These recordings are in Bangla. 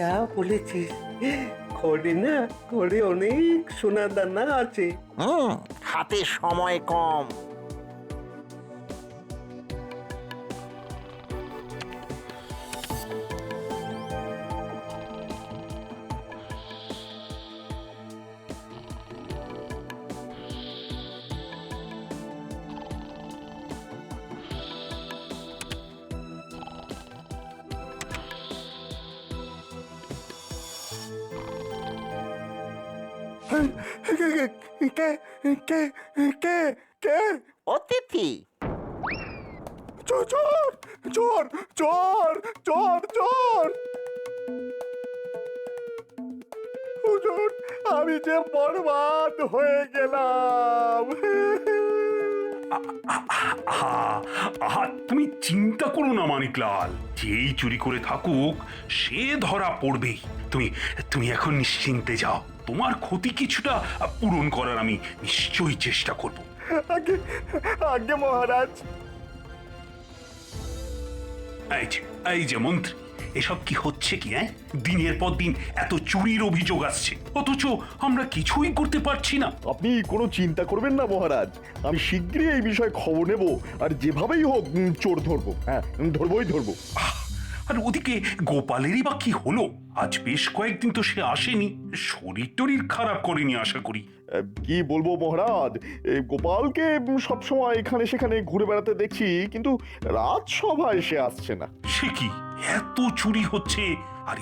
যা বলেছিস, ঘরে না, ঘরে অনেক সোনা দানা আছে। হাতে সময় কম। কে কে কে কে অতিথি। চোর চোর চোর চোর চোর চোর! হুজুর, আমি যে বরবাদ হয়ে গেলাম। আহা, তুমি চিন্তা করো না মানিকলাল, যেই চুরি করে থাকুক সে ধরা পড়বেই। তুমি তুমি এখন নিশ্চিন্তে যাও, তোমার ক্ষতি কিছুটা পূরণ করার আমি নিশ্চয়ই চেষ্টা করব। আগে আগে মহারাজ। এই যে মন্ত্রী, এসব কি হচ্ছে কি? দিনের পর দিন এত চুরির অভিযোগ আসছে, অথচ আমরা কিছুই করতে পারছি না। আপনি কোনো চিন্তা করবেন না মহারাজ, আমি শীঘ্রই এই বিষয়ে খবর নেব, আর যেভাবেই হোক চোর ধরবো। হ্যাঁ, ধরবো। আর ওদিকে গোপালেরই বা কি হলো? আজ বেশ কয়েকদিন তো সে আসেনি, শরীর টরীর খারাপ করেনি আশা করি। কি বলবো মহারাজ, গোপালকে সবসময় এখানে সেখানে ঘুরে বেড়াতে দেখছি, কিন্তু রাজসভায় সে আসছে না। সে কি, এত চুরি হচ্ছে, আর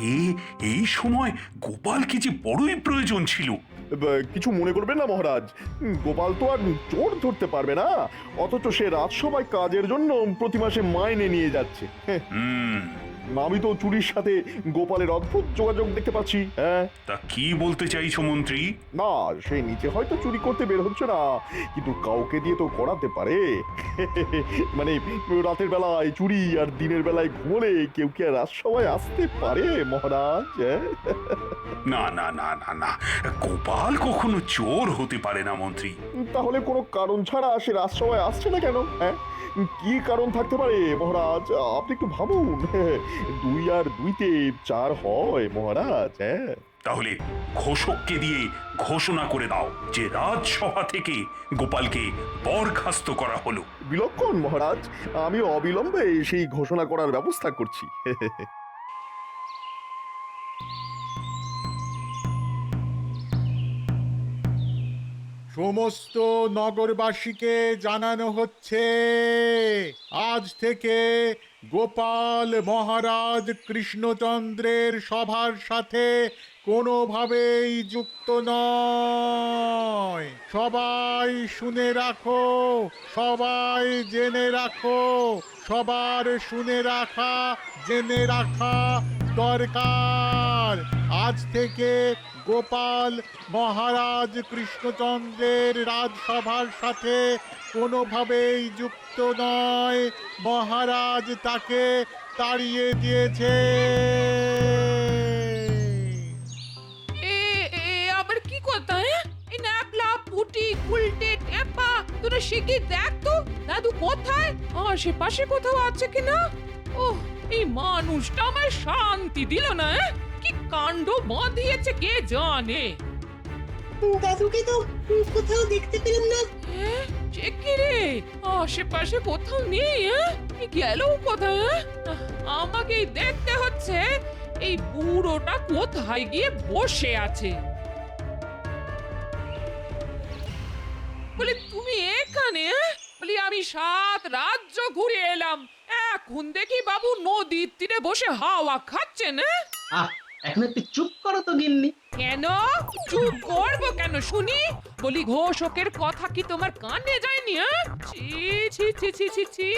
এই সময় গোপালকে যে বড়ই প্রয়োজন ছিল। কিছু মনে করবেন না মহারাজ, গোপাল তো আর চোর ধরতে পারবে না, অথচ সে রাজসভায় কাজের জন্য প্রতি মাসে মাইনে নিয়ে যাচ্ছে। আমি তো চুরির সাথে গোপালের অদ্ভুত যোগাযোগ দেখতে পাচ্ছি। হ্যাঁ, তা কি বলতে চাইছো মন্ত্রী? না, সে নিচে হয়তো চুরি করতে বের হচ্ছে না, কিন্তু কাউকে দিয়ে তো করাতে পারে। মানে রাতের বেলায় চুরি আর দিনের বেলায় ঘুমোলে কেউ কি আর রাজসভায় আসতে পারে মহারাজ? না না না না না, গোপাল কখনো চোর হতে পারে না মন্ত্রী। তাহলে কোনো কারণ ছাড়া সে রাজসভায় আসছে না কেন? হ্যাঁ, কি কারণ থাকতে পারে মহারাজ? আপনি একটু ভাবুন। 2 আর 2 4 হয় মহারাজ। হ্যাঁ, তাহলে ঘোষককে দিয়ে ঘোষণা করে দাও যে রাজসভা থেকে গোপালকে বরখাস্ত করা হলো। বিলক্ষণ মহারাজ, আমি অবিলম্বে সেই ঘোষণা করার ব্যবস্থা করছি। সমস্ত নগরবাসীকে জানানো হচ্ছে, আজ থেকে গোপাল মহারাজ কৃষ্ণচন্দ্রের সভার সাথে কোনোভাবেই যুক্ত নয়। সবাই শুনে রাখো, সবাই জেনে রাখো, সবার শুনে রাখা জেনে রাখা দরকার। আজ থেকে গোপাল মহারাজ কৃষ্ণচন্দ্রের রাজসভার সাথে কোনোভাবেই যুক্ত নয়। মহারাজ তাকে তাড়িয়ে দিয়েছে। আবার কি কথা? এই ন্যাপলা পুটি উল্টে টেপা তোরা শিখে দেখ তো দাদু কোথায়, আশেপাশে কোথাও আছে কিনা। ওহ, এই মানুষটা আমার শান্তি দিল না। কি কাণ্ড বাঁধিয়েছে কে জানে। দাদুকে তো কোথাও দেখতে পেলাম না। সে কি রে, আশেপাশে কোথাও নেই। গেল কোথায়? আমাকেই দেখতে হচ্ছে এই বুড়োটা কোথায় গিয়ে বসে আছে। বলি তুমি এখানে? বলি আমি 7 রাজ্য ঘুরে এলাম, এখন দেখি বাবু নদীর তীরে বসে হাওয়া খাচ্ছেন। এখন একটু চুপ করো তো গিন্নি। কেন চুপ করবো কেন শুনি? বলি ঘোষকের কথা কি তোমার কানে যায়নি? ছি ছি ছি ছি ছি ছি,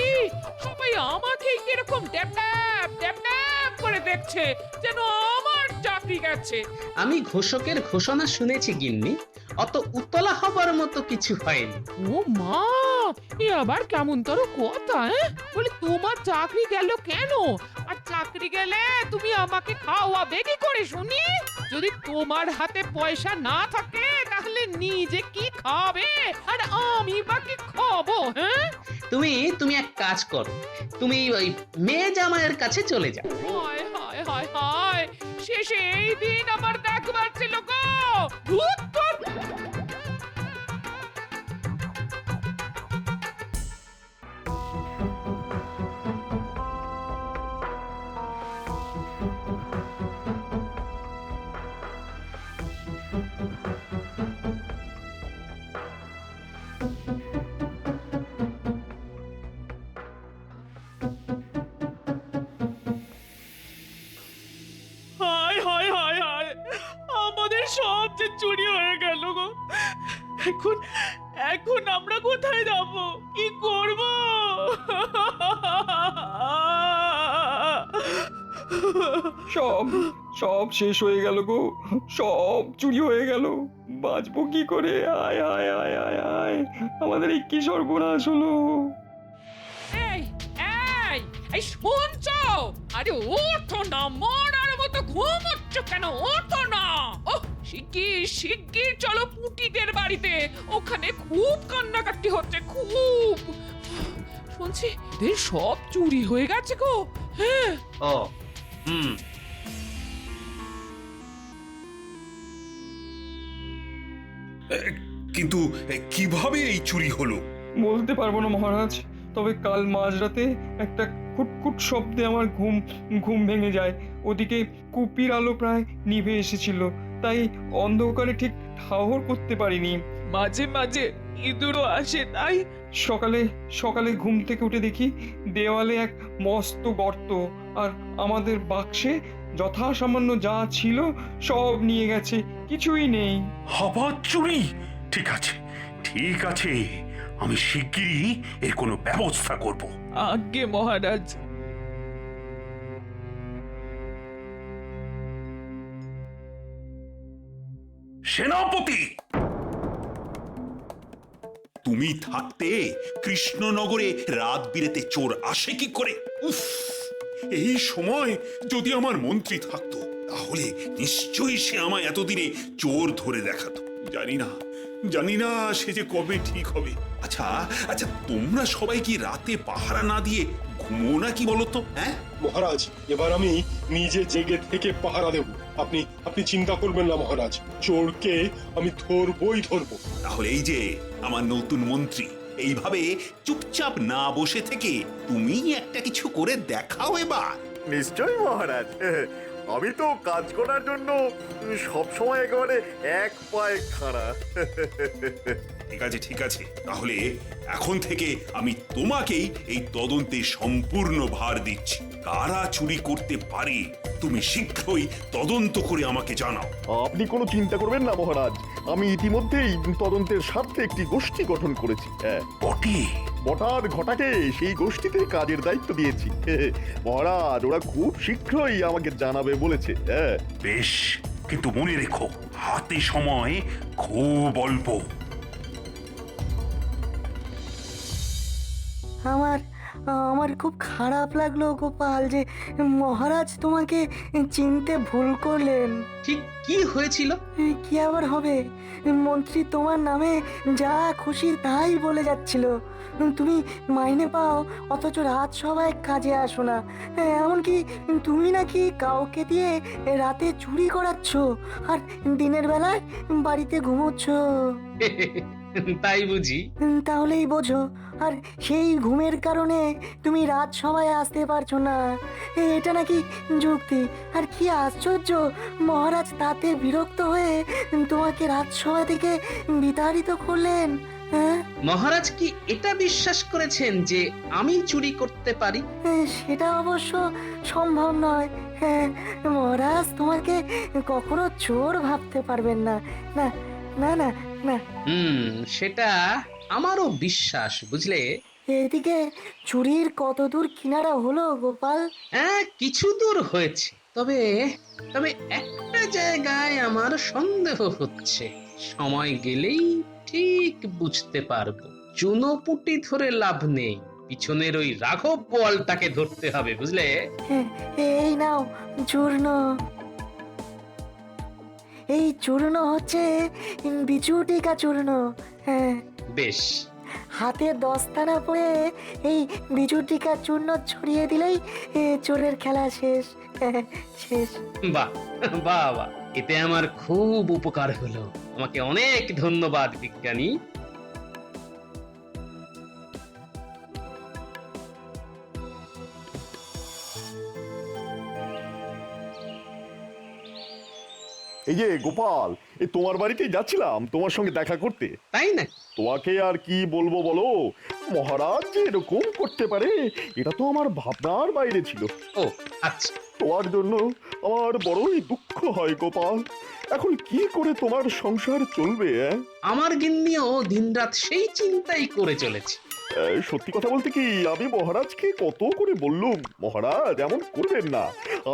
সবাই আমাকে কিরকম ড্যাপ ড্যাপ ড্যাপ ড্যাপ করে দেখছে, যেন আমার চাকরি গেছে। আমি ঘোষকের ঘোষণা শুনেছি গিন্নি, অত উতলা হবার মতো কিছু হয়নি। ও মা, এ আবার কেমন তোর কথা? বলি তোমার চাকরি গেল কেন? আর চাকরি গেলে তুমি আমাকে খাওয়াবে কি করে শুনি? যদি তোমার হাতে পয়সা না থাকে তাহলে নিজে কি খাবে আর আমি বা কি খাবো? তুমি এক কাজ করো, তুমি ওই মেয়ে জামাইয়ের কাছে চলে যাও। হায় হায় হায় হায়, শেষে এই দিন আমার দেখবার ছিল গো। ধুৎ, ধুৎ। হায় হায় হায় হায়, আমাদের সব যে চুরি হয়ে গেল গো। এখন এখন আমরা কোথায় যাব, কি করব? সব সব শেষ হয়ে গেল গো, সব চুরি হয়ে গেল। বাঁচবো কি করে? আয় আয় আয় আয় আয়, আমাদের এই কি সর্বনাশ হলো। এই এই এই শুনছো? আরে ওঠো না, মরার মতো ঘুমোচ্ছ কেন? ওঠো না। ও শিগগির শিগগির চলো পুটিদের বাড়িতে, ওখানে খুব কান্নাকাটি হচ্ছে, খুব। শুনছি এদের সব চুরি হয়ে গেছে গো। হ্যাঁ। ও হুম, কিন্তু কিভাবে এই চুরি হলো? বলতে পারবো না মহারাজ, তবে কাল মাঝরাতে একটা খুটখুট শব্দে আমার ঘুম ঘুম ভেঙে যায়। ওদিকে কুপির আলো প্রায় নিভে এসেছিল, তাই অন্ধকারে ঠিক ঠাহর করতে পারিনি। মাঝে মাঝে ইঁদুরও আসে, তাই? সকালে সকালে ঘুম থেকে উঠে দেখি দেওয়ালে এক মস্ত গর্ত, আর আমাদের বাক্সে যথাসামান্য যা ছিল সব নিয়ে গেছে, কিছুই নেই। আবার চুরি? ঠিক আছে ঠিক আছে, আমি শিগগিরই এর কোনো ব্যবস্থা করব। আজ্ঞে মহারাজ। সেনাপতি, তুমি থাকতে কৃষ্ণনগরে রাত বিরেতে চোর আসে কি করে? উফ, এই সময় যদি আমার মন্ত্রী থাকতো তাহলে নিশ্চয়ই সে আমায় এতদিনে চোর ধরে দেখাতো। জানি না সে যে কবে ঠিক হবে। আচ্ছা আচ্ছা, তোমরা সবাই কি রাতে পাহারা না দিয়ে ঘুমো না কি বলতো? হ্যাঁ মহারাজ, এবার আমি নিজে জেগে থেকে পাহারা দেব। আপনি আপনি চিন্তা করবেন না মহারাজ, চোরকে আমি ধরবই ধরবো। তাহলে এই যে আমার নতুন মন্ত্রী, এইভাবে চুপচাপ না বসে থেকে তুমি একটা কিছু করে দেখাও এবার। নিশ্চয়ই মহারাজ, আমি তো কাজ করার জন্য সবসময় একেবারে এক পায়ে খাড়া। ঠিক আছে, তাহলে এখন থেকে আমি তোমাকেই এই তদন্তে সম্পূর্ণ ভার দিচ্ছি। কারা চুরি করতে পারে তুমি শীঘ্রই তদন্ত করে আমাকে জানাও। আপনি কোনো চিন্তা করবেন না মহারাজ, আমি ইতিমধ্যেই তদন্তের স্বার্থে একটি গোষ্ঠী গঠন করেছি। বটে, বটার ঘটাকে সেই গোষ্ঠীতে কাজের দায়িত্ব দিয়েছি। মহারাজ, ওরা খুব শীঘ্রই আমাকে জানাবে বলেছে। বেশ, কিন্তু মনে রেখো হাতে সময় খুব অল্প। আমার খুব খারাপ লাগলো গোপাল, যে মহারাজ তোমাকে চিনতে ভুল করলেন। ঠিক কি হয়েছিল? কি আবার হবে, মন্ত্রী তোমার নামে যা খুশি তাই বলে যাচ্ছিল। তুমি মাইনে পাও অথচ রাত সবাই কাজে আসো না, এমনকি তুমি নাকি কাউকে দিয়ে রাতে চুরি করাচ্ছ আর দিনের বেলায় বাড়িতে ঘুমোচ্ছ। তাই বুঝি? তাহলেই বোঝো, আর সেই ঘুমের কারণে তুমি রাত সবাই আসতে পারছো না। এটা নাকি যুক্তি? আর কি আশ্চর্য, মহারাজ তাতে বিরক্ত হয়ে তোমাকে রাত সভা থেকে বিতাড়িত করলেন। মহারাজ কি এটা বিশ্বাস করেছেন যে আমি চুরি করতে পারি? সেটা অবশ্য সম্ভব নয়। মহারাজ তোমাকে কখনো চোর ভাবতে পারবেন না। না না না না। সেটা আমারও বিশ্বাস, বুঝলে। এদিকে চুরির কত দূর কিনারা হলো গোপাল? কিছু দূর হয়েছে, তবে তবে একটা জায়গায় আমার সন্দেহ হচ্ছে। সময় গেলেই ঠিক বুঝতে পারবো। চুনোপুটি ধরে লাভ নেই, পিছনের ওই রাঘব বোয়ালটাকে ধরতে হবে, বুঝলে। এই নাও চূর্ণ। এই চূর্ণ হচ্ছে বিচুটিকা চূর্ণ। বেশ, হাতে দস্তানা পরে এই বিজুটিকা চূর্ণ ছড়িয়ে দিলেই চোরের খেলা শেষ। শেষ। বাহ বাহ বাহ, এতে আমার খুব উপকার হলো। আমাকে অনেক ধন্যবাদ বিজ্ঞানী। এই যে গোপাল, এই তোমার বাড়িতেই যাচ্ছিলাম তোমার সঙ্গে দেখা করতে। তাই না? তোমাকে আর কি বলবো বলো, মহারাজ যে এরকম করতে পারে এটা তো আমার ভাবনার বাইরে ছিল। ও আচ্ছা। তোমার জন্য আমার বড়ই দুঃখ হয় গোপাল। এখন কি করে তোমার সংসার চলবে? আমার গিন্নিও দিনরাত সেই চিন্তাই করে চলেছে। সত্যি কথা বলতে কি, আমি মহারাজকে কত করে বললুম, মহারাজ এমন করবেন না,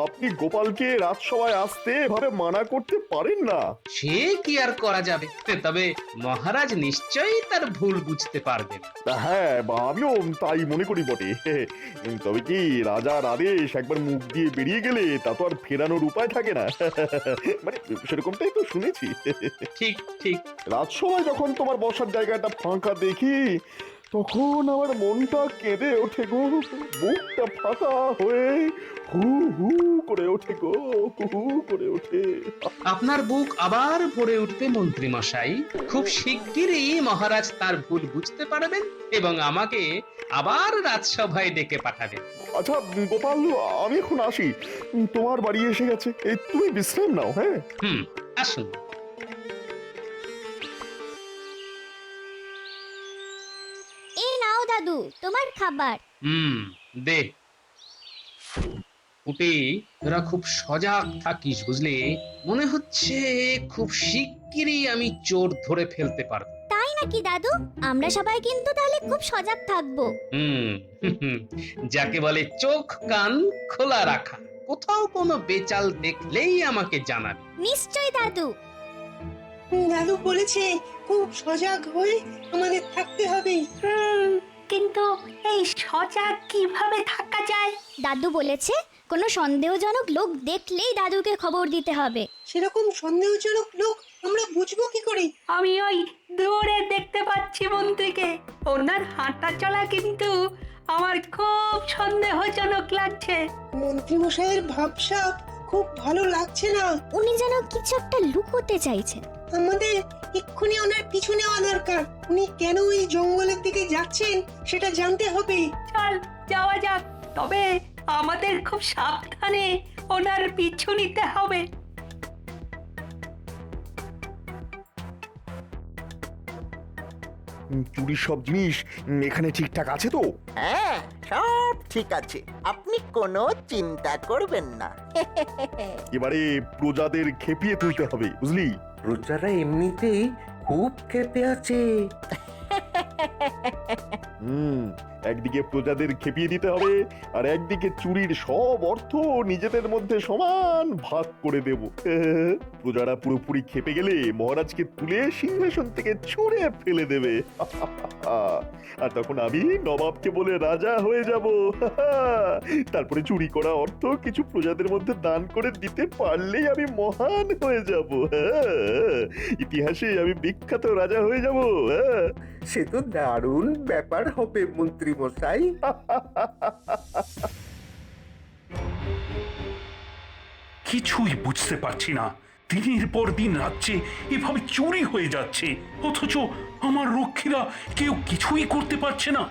আপনি গোপালকে রাজসভায় আসতে এভাবে মানা করতে পারেন না। সে কি আর করা যাবে, তবে মহারাজ নিশ্চয়ই তার ভুল বুঝতে পারবেন। হ্যাঁ, আমিও তাই মনে করি বটে। তবে কি রাজার আদেশ একবার মুখ দিয়ে বেরিয়ে গেলে তা তো আর ফেরানোর উপায় থাকে না। মানে সেরকমটাই তো শুনেছি। ঠিক ঠিক। রাজসভায় যখন তোমার বসার জায়গাটা ফাঁকা দেখি তখন আমার মনটা কেঁদে ওঠে গো, বুকটা ফাঁকা হয়ে হু হু করে ওঠে গো, হু হু করে ওঠে। আপনার বুক আবার ভরে উঠবে মন্ত্রী মশাই। খুব শিগগিরই মহারাজ তার ভুল বুঝতে পারবেন এবং আমাকে আবার রাজসভায় ডেকে পাঠাবেন। আচ্ছা গোপাল, আমি এখন আসি, তোমার বাড়ি এসে গেছে, এই তুমি বিশ্রাম নাও। হ্যাঁ, আসুন। এই নাও দাদু তোমার খাবার। দে। পুটি, তোরা খুব সজাগ থাকিস বুঝলি? মনে হচ্ছে খুব শিগগিরই আমি চোর ধরে ফেলতে পারবো। তাই নাকি দাদু? আমরা সবাই কিন্তু তাহলে খুব সজাগ থাকবো। যাকে বলে চোখ কান খোলা রাখা। কোথাও কোনো বেচাল দেখলেই আমাকে জানাবি। নিশ্চয়ই দাদু। দাদু বলেছে খুব সজাগ হয়ে আমাদের থাকতে হবে। কিন্তু এই সজাগ কিভাবে থাকা যায়? দাদু বলেছে কোনো সন্দেহজনক লোক দেখলেই দাদুকে খবর দিতে হবে। সেরকম সন্দেহজনক লোক আমরা বুঝবো কি করে? আমি ওই দূরে দেখতে পাচ্ছি মন্ত্রীকে, ওনার হাঁটা চলা কিন্তু আমার খুব সন্দেহজনক লাগছে। মন্ত্রী মশাইয়ের ভাবসাব খুব ভালো লাগছে না। উনি যেন কিছু একটা লুকোতে চাইছেন। আমাদের এক্ষুনি ওনার পিছু নেওয়া দরকার। উনি কেন এই জঙ্গলের দিকে যাচ্ছেন সেটা জানতে হবে। চল যাওয়া যাক, তবে আমাদের খুব সাবধানে ওনার পিছু নিতে হবে। চুরির সব জিনিস এখানে ঠিকঠাক আছে তো? হ্যাঁ, সব ঠিক আছে, আপনি কোনো চিন্তা করবেন না। এবারে প্রজাদের খেপিয়ে তুলতে হবে, বুঝলি? প্রজারা এমনিতেই খুব ক্ষেপে আছে। একদিকে প্রজাদের খেপিয়ে দিতে হবে আর একদিকে চুরির সব অর্থ নিজেদের মধ্যে সমান ভাগ করে দেব। প্রজারা পুরোপুরি খেপে গেলে মহারাজকে তুলে সিংহাসন থেকে ছুঁড়ে ফেলে দেবে। আর তখন আমি নবাবকে বলে রাজা হয়ে যাব। তারপরে চুরি করা অর্থ কিছু প্রজাদের মধ্যে দান করে দিতে পারলেই আমি মহান হয়ে যাব। ইতিহাসে আমি বিখ্যাত রাজা হয়ে যাব। সে তো দারুণ ব্যাপার হবে মন্ত্রী মশাই। কিছুই বুঝতে পারছি না, দিনের পর দিন রাজ্যে এভাবে চুরি হয়ে যাচ্ছে, অথচ আমার রক্ষীরা কেউ কিছুই করতে পারছে না।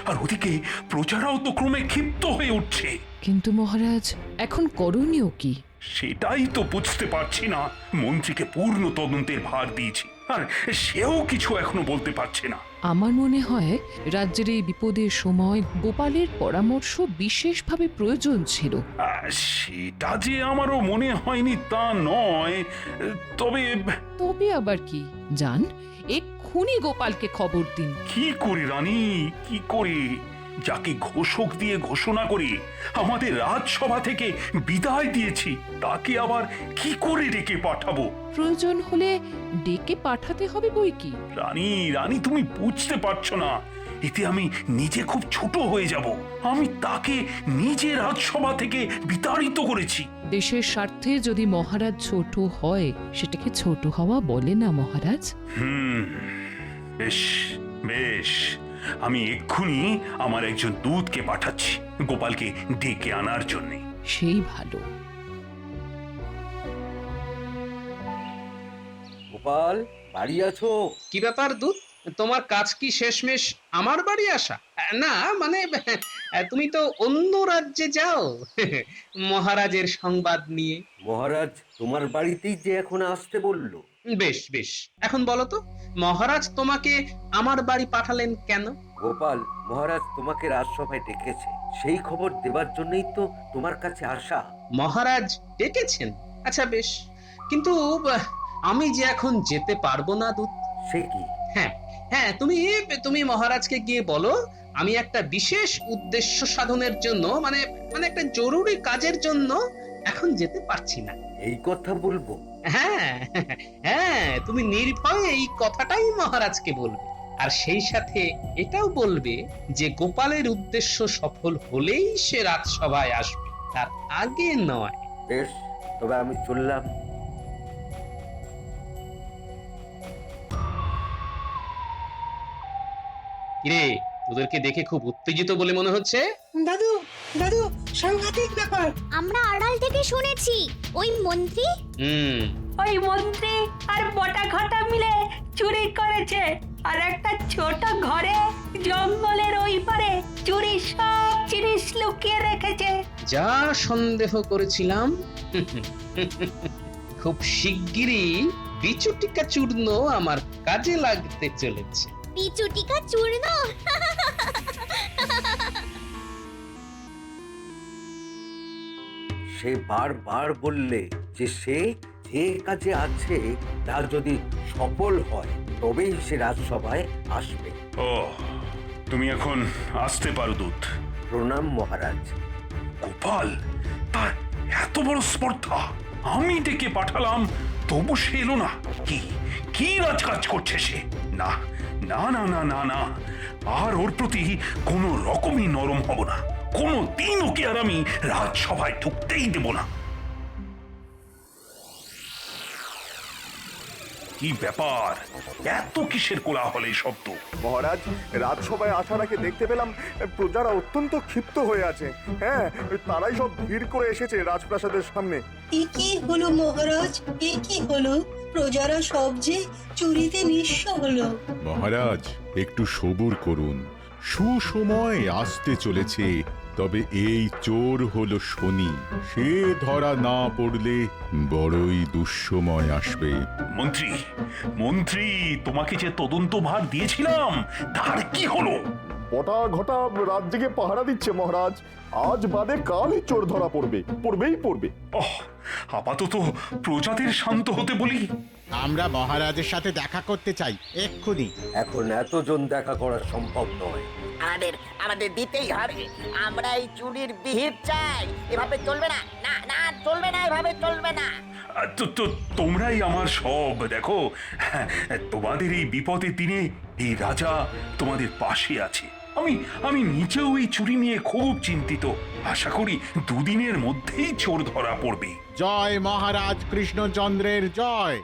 আর ওদিকে প্রজারাও তো ক্রমে ক্ষিপ্ত হয়ে উঠছে। কিন্তু মহারাজ, এখন করণীয় কি? সেটাই তো বুঝতে পারছি না। মন্ত্রীকে পূর্ণ তদন্তের ভার দিয়েছি, আর সেও কিছু এখনো বলতে পারছে না। আমার মনে হয় রাজ্যের এই বিপদের সময় গোপালের পরামর্শ বিশেষভাবে প্রয়োজন ছিল। সেটা যে আমারও মনে হয়নি তা নয়, তবে তবে আবার কি? যান, এক্ষুনি গোপালকে খবর দিন। কি করে রানী, কি করে? যাকে ঘোষক দিয়ে ঘোষণা করে আমাদের রাজসভা থেকে বিদায় দিয়েছি, তাকে আবার কি করে ডেকে পাঠাবো? প্রয়োজন হলে ডেকে পাঠাতে হবে বই কি। রানী, রানী তুমি বুঝতে পারছো না, এতে আমি নিজে খুব ছোট হয়ে যাব। আমি তাকে নিজে রাজসভা থেকে বিতাড়িত করেছি। দেশের স্বার্থে যদি মহারাজ ছোট হয়, সেটাকে ছোট হওয়া বলে না মহারাজ। বেশ, বেশ, আমি এক্ষুনি আমার একজন দূতকে পাঠাচ্ছি গোপালকে ডেকে আনার জন্য। সেই ভালো। গোপাল, বাড়ি আছো? কি ব্যাপার দূত, তোমার কাজ কি শেষমেশ আমার বাড়ি আসা? না মানে তুমি তো অন্য রাজ্যে যাও মহারাজের সংবাদ নিয়ে। মহারাজ তোমার বাড়িতেই যে এখন আসতে বললো। বেশ বেশ, এখন বলো তো মহারাজ তোমাকে আমার বাড়ি পাঠালেন কেন? গোপাল, মহারাজ তোমাকে রাজসভায় ডেকেছে, সেই খবর দেবার জন্যই তো তোমার কাছে আসা। মহারাজ ডেকেছেন? আচ্ছা বেশ, কিন্তু আমি যে এখন যেতে পারবো না দূত। সে কি? হ্যাঁ হ্যাঁ, তুমি মহারাজকে গিয়ে বলো আমি একটা বিশেষ উদ্দেশ্য সাধনের জন্য মানে মানে একটা জরুরি কাজের জন্য এখন যেতে পারছি না। এই কথা বলবো? হ্যাঁ হ্যাঁ, তুমি নির্ভয়ে এই কথাটাই মহারাজকে বলবে, আর সেই সাথে এটাও বলবে যে গোপালের উদ্দেশ্য সফল হলেই সে রাজসভায় আসবে, তার আগে নয়। বেশ, তবে আমি চললাম। কিরে, তোদেরকে দেখে খুব উত্তেজিত বলে মনে হচ্ছে। দাদু, দাদু, সাংঘাতিক ব্যাপার। আমরা আড়াল থেকে শুনেছি ওই মন্ত্রী ওই মন্ত্রী আর বটা ঘটা মিলে চুরি করেছে, আর একটা ছোট ঘরে জঙ্গলের ওই পারে চুরি সব জিনিস লুকিয়ে রেখেছে। যা সন্দেহ করেছিলাম খুব শিগগিরই বিচুটিকা চূর্ণ আমার কাজে লাগতে চলেছে। পিচুটিকা চূর্ণ? সে বারবার বললে যে সে যে কাজে আছে তা যদি সফল হয় তবেই সে রাজসভায় আসবে। ও, তুমি এখন আসতে পারো দূত। প্রণাম মহারাজ। গোপাল, তার এত বড় স্পর্ধা! আমি ডেকে পাঠালাম তবু সে এলো না। কি কি রাজকাজ করছে সে? না না না না না না, আর ওর প্রতি কোনো রকমই নরম হব না। কোনো দিন ওকে আর আমি রাজসভায় ঢুকতেই দেব না। কি ব্যাপার, এত কিসের কোলাহলে শব্দ? মহারাজ, রাজসভায় আসার আগে দেখতে পেলাম প্রজারা অত্যন্ত ক্ষিপ্ত হয়ে আছে। হ্যাঁ, তারাই সব ভিড় করে এসেছে রাজপ্রাসাদের সামনে। এ কি হলো মহারাজ, এ কি হলো? প্রজারা সব যে চুরিতে নিঃস্ব হলো। মহারাজ, একটু সবুর করুন, সুসময় আসতে চলেছে। তবে এই চোর হলো শনি, সে ধরা না পড়লে বড়ই দুঃসময় আসবে। মন্ত্রী, মন্ত্রী, তোমাকে যে তদন্ত ভার দিয়েছিলাম তার কি হলো? বটা ঘটা রাত জেগে পাহারা দিচ্ছে মহারাজ। আজ বাদে কালই চোর ধরা পড়বে, পড়বেই পড়বে। ওহ, আপাতত প্রজাদের শান্ত হতে বলি। আমরা মহারাজের সাথে দেখা করতে চাই এক্ষুনি। এখন এতজন দেখা করা সম্ভব নয়। আমাদের দিতেই হবে। আমরা এই চুরির বিহিত চাই। এভাবে চলবে না, না না চলবে না, এভাবে চলবে না। তো তোমরাই আমার সব। দেখো, তোমাদের এই বিপদের দিনে এই রাজা তোমাদের পাশে আছে। আমি নিজেও এই চুরি নিয়ে খুব চিন্তিত। আশা করি দুদিনের মধ্যেই চোর ধরা পড়বে। জয় মহারাজ কৃষ্ণচন্দ্রের জয়।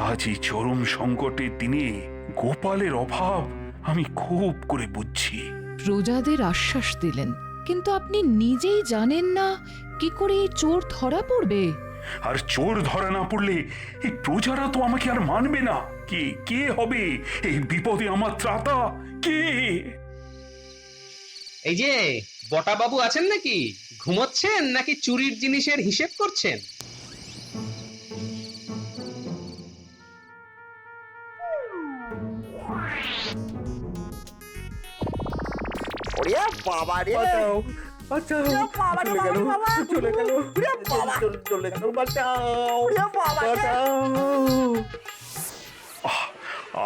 আজ এই চরম সংকটের দিনে গোপালের অভাব আমি খুব করে বুঝছি। প্রজাদের আশ্বাস দিলেন, কিন্তু আপনি নিজেই জানেন না কি করে এই চোর ধরা পড়বে। আর চোর ধরা না পড়লে এই প্রজারা তো আমাকে আর মানবে না। কে হবে এই বিপদে আমার ত্রাতা? কে? এই যে বটা বাবু আছেন নাকি? ঘুমোচ্ছেন নাকি চুরির জিনিসের হিসেব করছেন? ওরে বাবা রে, বাঁচাও, বাঁচাও, চলে গেল, চলে গেল, চলে গেল, বাঁচাও, বাঁচাও।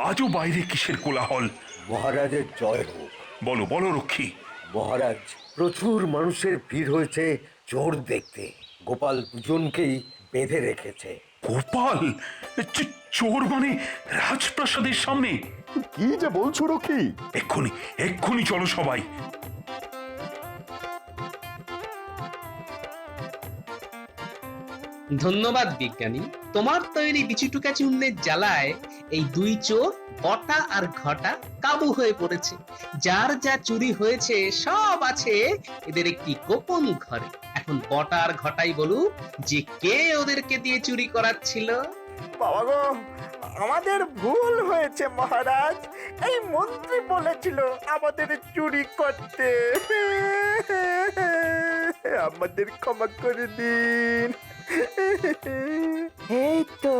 আজও বাইরে কিসের কোলাহল? মহারাজের জয় হোক। বলো বলো রক্ষী। মহারাজ, প্রচুর মানুষের ভিড় হয়েছে চোর দেখতে। গোপাল দুজনকেই বেঁধে রেখেছে। গোপাল? চোর মানে রাজপ্রাসাদের সামনে? কি যে বলছো রকি? এক্ষুনি চলো সবাই। ধন্যবাদ বিজ্ঞানী। তোমার তৈরি বিচুটুকা চূর্ণের জ্বালায় এই দুই চোর বটা আর ঘটা কাবু হয়ে পড়েছে। যার যা চুরি হয়েছে সব আছে এদের একটি গোপন ঘরে। এখন বটা আর ঘটাই বলুক যে কে ওদেরকে দিয়ে চুরি করাচ্ছিল। বাবা গো, আমাদের ভুল হয়েছে মহারাজ। এই মন্ত্রী বলেছিল আমাদের চুরি করতে। আমাদের ক্ষমা করে দিন। এই তো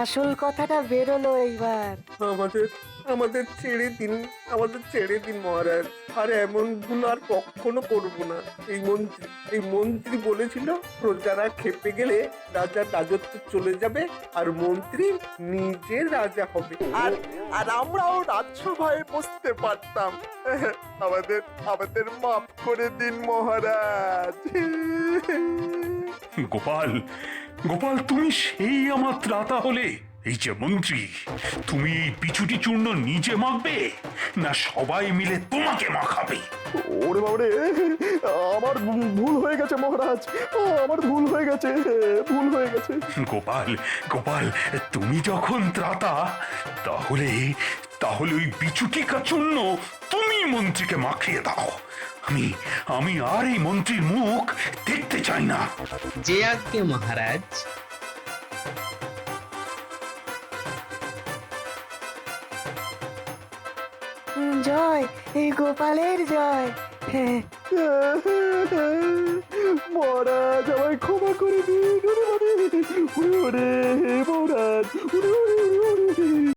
আসল কথাটা বেরোলো এইবার। আমাদের আমাদের ছেড়ে দিন, আমাদের ছেড়ে দিন মহারাজ। আর এমন ভুল আর কখনো করব না। এই মন্ত্রী বলেছিল প্রজারা খেপে গেলে রাজার রাজত্ব চলে যাবে আর মন্ত্রী নিজে রাজা হবে, আর আর আমরাও রাজসভায় বসতে পারতাম। আমাদের আমাদের মাফ করে দিন মহারাজ। গোপাল, গোপাল, তুমি সেই আমার ত্রাতা হলে। এই যে মন্ত্রী, তুমি এই বিচুটি চূর্ণ নিজে মাখবে না সবাই মিলে তোমাকে মাখাবে? ওরে বাবারে, আমার ভুল হয়ে গেছে মহারাজ, আমার ভুল হয়ে গেছে, ভুল হয়ে গেছে। গোপাল, গোপাল, তুমি যখন ত্রাতা তাহলে তাহলে ওই বিচুটিকা চূর্ণ তুমি মন্ত্রীকে মাখিয়ে দাও। আমি আমি আর এই মন্ত্রীর মুখ দেখতে চাই না। যে আজ্ঞে মহারাজ। জয় এই গোপালের জয়। হ্যাঁ মহারাজ আমায় ক্ষমা করে দিন। ওরে বাবারে, ওরে ওরে, মহারাজ, ওরে ওরে।